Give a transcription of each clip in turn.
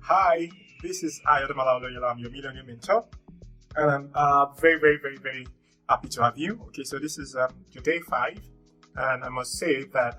Hi, this is Ayodamala Oloyola. I'm your Millionaire Mentor, and I'm very, very, very, very happy to have you. Okay, so this is your day 5, and I must say that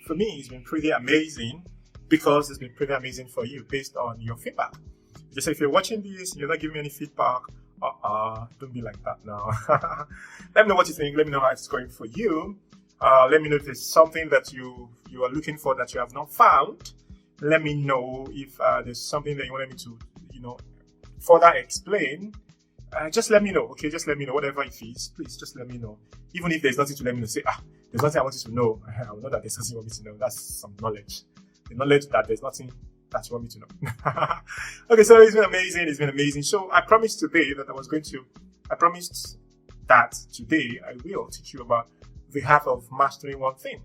for me, it's been pretty amazing because it's been pretty amazing for you based on your feedback. Just if you're watching this, you're not giving me any feedback. Don't be like that now. Let me know what you think. Let me know how it's going for you. Let me know if there's something that you are looking for that you have not found. Let me know if there's something that you wanted me to, further explain. Just let me know, okay? Just let me know, whatever it is. Please, just let me know. Even if there's nothing to let me know, say, there's nothing I want you to know. I know that there's nothing you want me to know. That's some knowledge. The knowledge that there's nothing that you want me to know. Okay, so it's been amazing. It's been amazing. So I promised today that today I will teach you about the half of mastering one thing.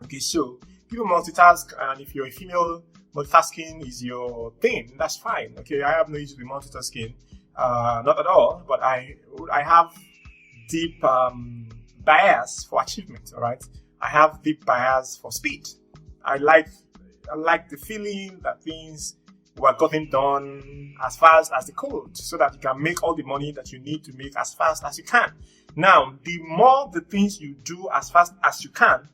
Okay, so people multitask, and if you're a female, multitasking is your thing. That's fine. Okay, I have no issue with multitasking, not at all. But I have deep bias for achievement. All right, I have deep bias for speed. I like the feeling that things were gotten done as fast as they could, so that you can make all the money that you need to make as fast as you can. Now, the more the things you do as fast as you can,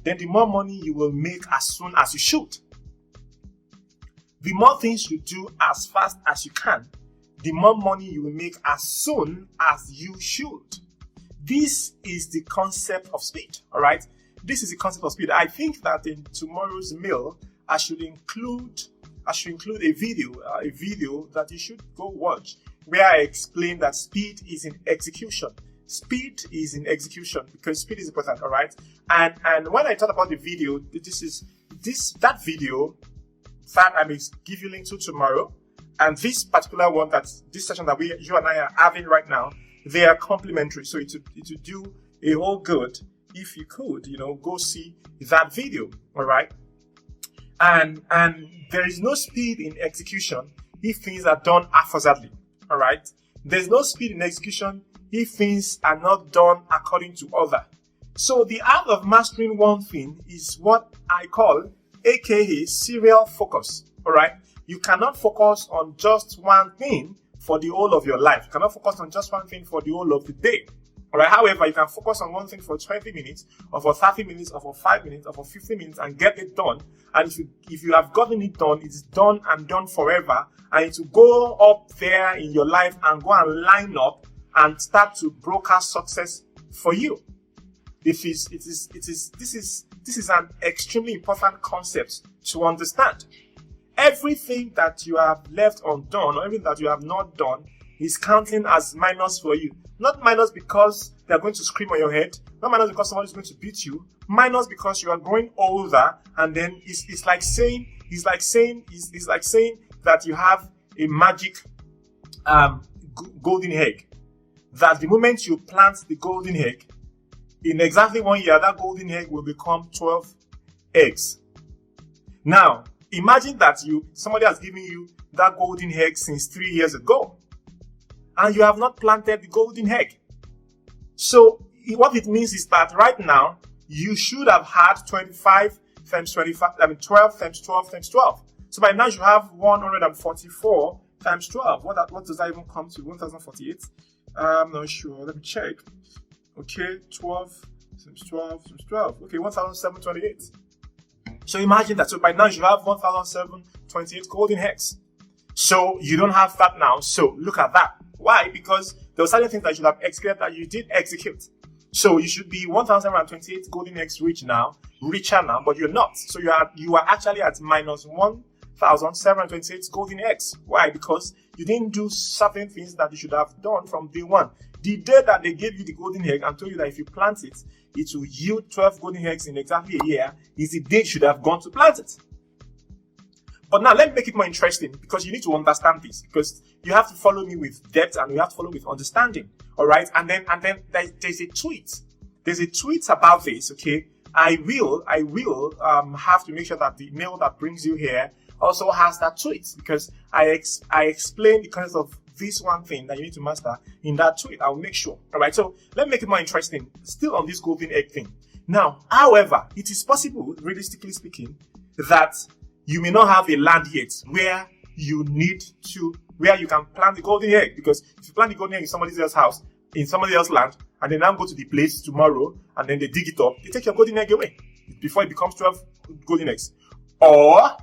then the more money you will make as soon as you should. The more things you do as fast as you can, the more money you will make as soon as you should. This is the concept of speed, all right? This is the concept of speed. I think that in tomorrow's meal, I should include a video that you should go watch, where I explain that speed is in execution. Speed is in execution because speed is important, all right? And when I talk about the video, that video that I may give you link to tomorrow, and this particular one, this session that you and I are having right now, they are complementary. So it would do a whole good if you could, go see that video, all right? And there is no speed in execution if things are done haphazardly, all right? There's no speed in execution if things are not done according to order. So the art of mastering one thing is what I call, aka serial focus, all right? You cannot focus on just one thing for the whole of your life. You cannot focus on just one thing for the whole of the day, all right? However, you can focus on one thing for 20 minutes, or for 30 minutes, or for 5 minutes, or for 15 minutes, and get it done. And if you have gotten it done, it's done and done forever, and it will go up there in your life and go and line up and start to broadcast success for you. This is an extremely important concept to understand. Everything that you have left undone, or everything that you have not done, is counting as minus for you. Not minus because they are going to scream on your head. Not minus because someone is going to beat you. Minus because you are growing older, and then it's like saying that you have a magic golden egg. That the moment you plant the golden egg, in exactly 1 year, that golden egg will become 12 eggs. Now, imagine that somebody has given you that golden egg since 3 years ago, and you have not planted the golden egg. So what it means is that right now, you should have had 25 times 25, 12 times 12 times 12. So by now you have 144 times 12. What does that even come to? 1048? I'm not sure. Let me check. Okay, 12 times 12 times 12. Okay, 1728. So imagine that. So by now you have 1728 golden eggs. So you don't have that now. So look at that. Why? Because there were certain things that you should have executed that you did execute. So you should be 1028 golden eggs richer now, but you're not. So you are actually at minus 1,728 golden eggs. Why? Because you didn't do certain things that you should have done from day one. The day that they gave you the golden egg and told you that if you plant it, it will yield 12 golden eggs in exactly a year, is the day you should have gone to plant it. But now let me make it more interesting, because you need to understand this, because you have to follow me with depth and you have to follow with understanding. All right. And then there's a tweet. There's a tweet about this. Okay. I will have to make sure that the mail that brings you here also has that tweet, because I explain the concept of this one thing that you need to master in that tweet. I'll make sure. All right. So let me make it more interesting. Still on this golden egg thing. Now, however, it is possible, realistically speaking, that you may not have a land yet where you can plant the golden egg, because if you plant the golden egg in somebody else's house, in somebody else's land, and then now go to the place tomorrow and then they dig it up, they take your golden egg away before it becomes 12 golden eggs. Or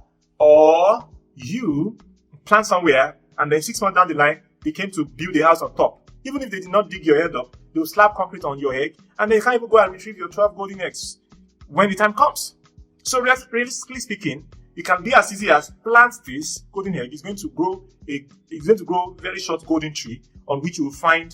you plant somewhere and then 6 months down the line, they came to build a house on top. Even if they did not dig your head up, they'll slap concrete on your egg and they can't even go and retrieve your 12 golden eggs when the time comes. So realistically speaking, it can be as easy as plant this golden egg. It's going to grow very short golden tree on which you will find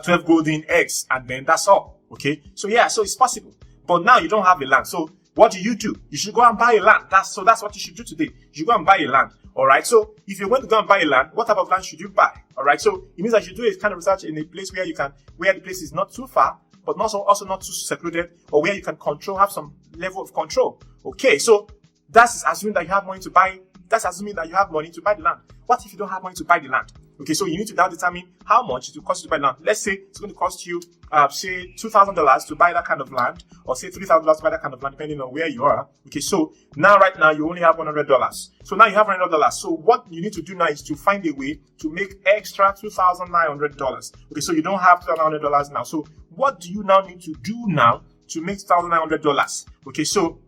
12 golden eggs, and then that's all. Okay, so it's possible. But now you don't have a land. So what do? You should go and buy a land. That's what you should do today. You should go and buy a land. All right. So if you're going to go and buy a land, what type of land should you buy? All right. So it means that you do a kind of research in a place where the place is not too far, but also not too secluded, or where you can have some level of control. Okay. So that's assuming that you have money to buy. That's assuming that you have money to buy the land. What if you don't have money to buy the land? Okay, so you need to now determine how much it will cost you to buy land. Let's say it's going to cost you, say $2,000 to buy that kind of land, or say $3,000 to buy that kind of land, depending on where you are. Okay, so right now you only have $100. So now you have $100. So what you need to do now is to find a way to make extra $2,900. Okay, so you don't have $2,900 now. So what do you now need to do now to make $2,900? Okay, so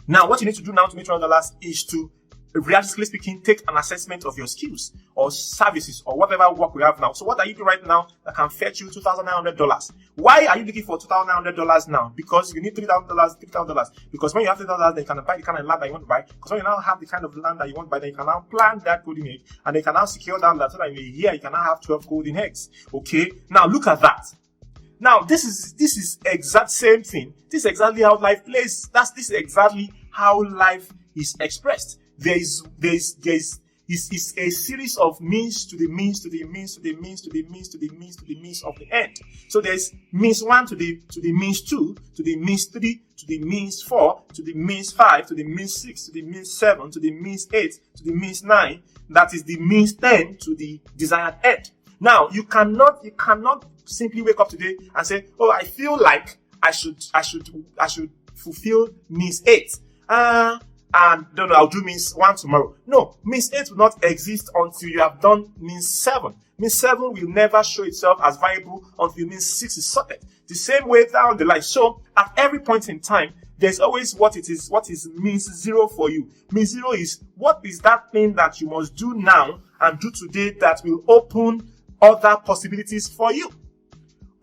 now what you need to do now to make $2,000 is to, realistically speaking, take an assessment of your skills or services or whatever work we have now. So what are you doing right now that can fetch you $2,900? Why are you looking for $2,900 now? Because you need $3,000. Because when you have $3,000, then you can buy the kind of land that you want to buy. Because when you now have the kind of land that you want to buy, then you can now plant that golden egg, and then you can now secure that land so that in a year you can now have 12 golden eggs. Okay, now look at that. Now this is exact same thing. This is exactly how life plays. This is exactly how life is expressed. There is a series of means to the means to the means to the means to the means to the means to the means of the end. So there's means 1 to the means 2 to the means 3 to the means 4 to the means 5 to the means 6 to the means 7 to the means 8 to the means 9. That is the means 10 to the desired end. Now you cannot simply wake up today and say, "Oh, I feel like I should fulfill means 8. And I'll do means 1 tomorrow." No, means 8 will not exist until you have done means 7. Means 7 will never show itself as viable until means 6 is sorted. The same way down the line. So at every point in time, there's always what is means 0 for you. Means 0 is what is that thing that you must do now and do today that will open other possibilities for you.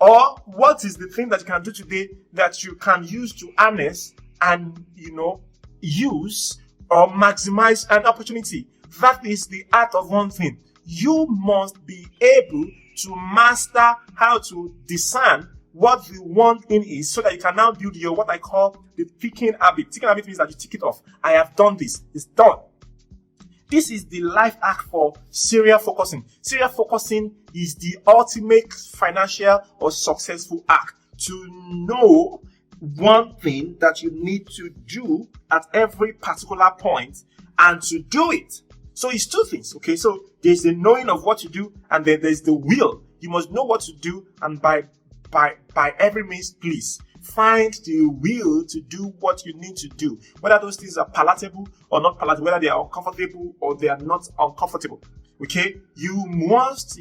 Or what is the thing that you can do today that you can use to harness and use or maximize an opportunity. That is the art of one thing. You must be able to master how to discern what the one thing is, so that you can now build your what I call the ticking habit. Ticking habit means that you tick it off. I have done this. It's done. This is the life hack for serial focusing. Serial focusing is the ultimate financial or successful hack. To know one thing that you need to do at every particular point and to do it. So it's two things. Okay, so there's the knowing of what to do, and then there's the will. You must know what to do, and by every means, please find the will to do what you need to do. Whether those things are palatable or not palatable, whether they are uncomfortable or they are not uncomfortable. Okay, you must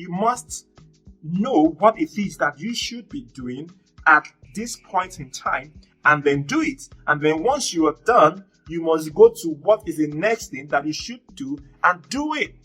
know what it is that you should be doing at this point in time, and then do it. And then once you are done, you must go to what is the next thing that you should do and do it.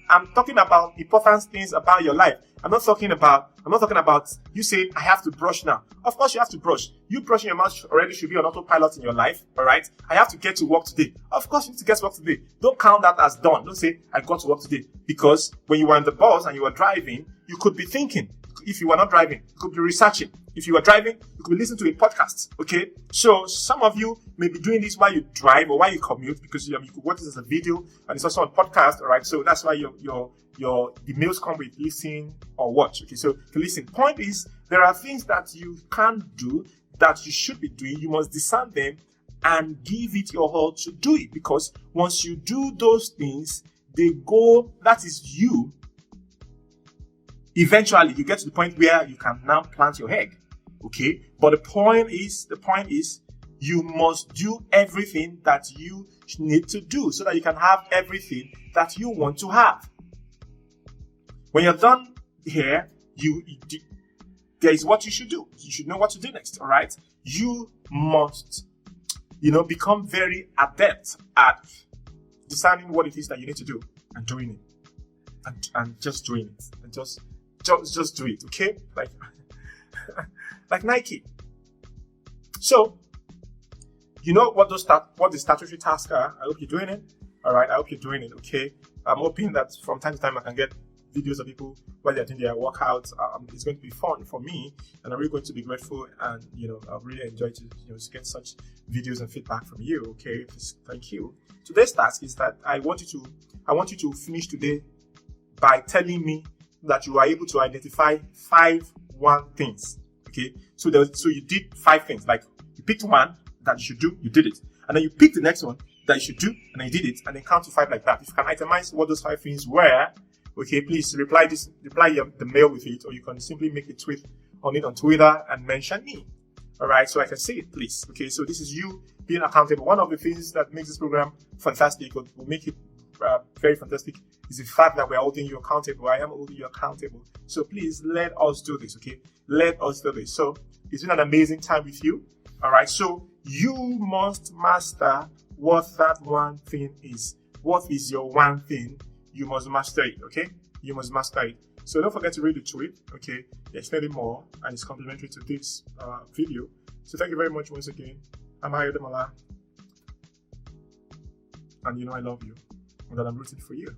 I'm talking about important things about your life. I'm not talking about you saying I have to brush now. Of course you have to brush. You brushing your mouth already should be on autopilot in your life. All right. I have to get to work today. Of course you need to get to work today. Don't count that as done. Don't say I got to work today, because when you were in the bus and you were driving, you could be thinking. If you were not driving, you could be researching. If you were driving, you could be listening to a podcast. Okay, so some of you may be doing this while you drive or while you commute, because you could watch this as a video and it's also on podcast. All right, so that's why the mails come with listen or watch. Okay, so to listen. Point is, there are things that you can't do that you should be doing. You must discern them and give it your all to do it, because once you do those things, they go. That is you. Eventually, you get to the point where you can now plant your egg. Okay, but the point is, you must do everything that you need to do so that you can have everything that you want to have. When you're done here, there is what you should do. You should know what to do next, all right? You must, become very adept at deciding what it is that you need to do and doing it. And just doing it. And just do it, okay? Like Nike. So, what the statutory tasks are. I hope you're doing it. All right, I hope you're doing it, okay? I'm hoping that from time to time I can get videos of people while they're doing their workouts. It's going to be fun for me, and I'm really going to be grateful, and I'll really enjoy to get such videos and feedback from you. Okay, please, thank you. Today's task is that I want you to finish today by telling me that you are able to identify 5 things. Okay, so you did 5 things. Like, you picked one that you should do, you did it, and then you picked the next one that you should do, and then you did it, and then count to 5 like that. If you can itemize what those 5 things were, okay, please reply the mail with it, or you can simply make a tweet on it on Twitter and mention me. All right, so I can see it, please. Okay, so this is you being accountable. One of the things that makes this program fantastic, or will make it very fantastic, is the fact that we're holding you accountable. I am holding you accountable. So please let us do this, okay? Let us do this. So it's been an amazing time with you. All right, so you must master what that one thing is. What is your one thing? You must master it, okay? You must master it. So don't forget to read the tweet, okay? Explain more, and it's complimentary to this video. So thank you very much once again. I'm Ayodemala, and I love you, and that I'm rooting for you.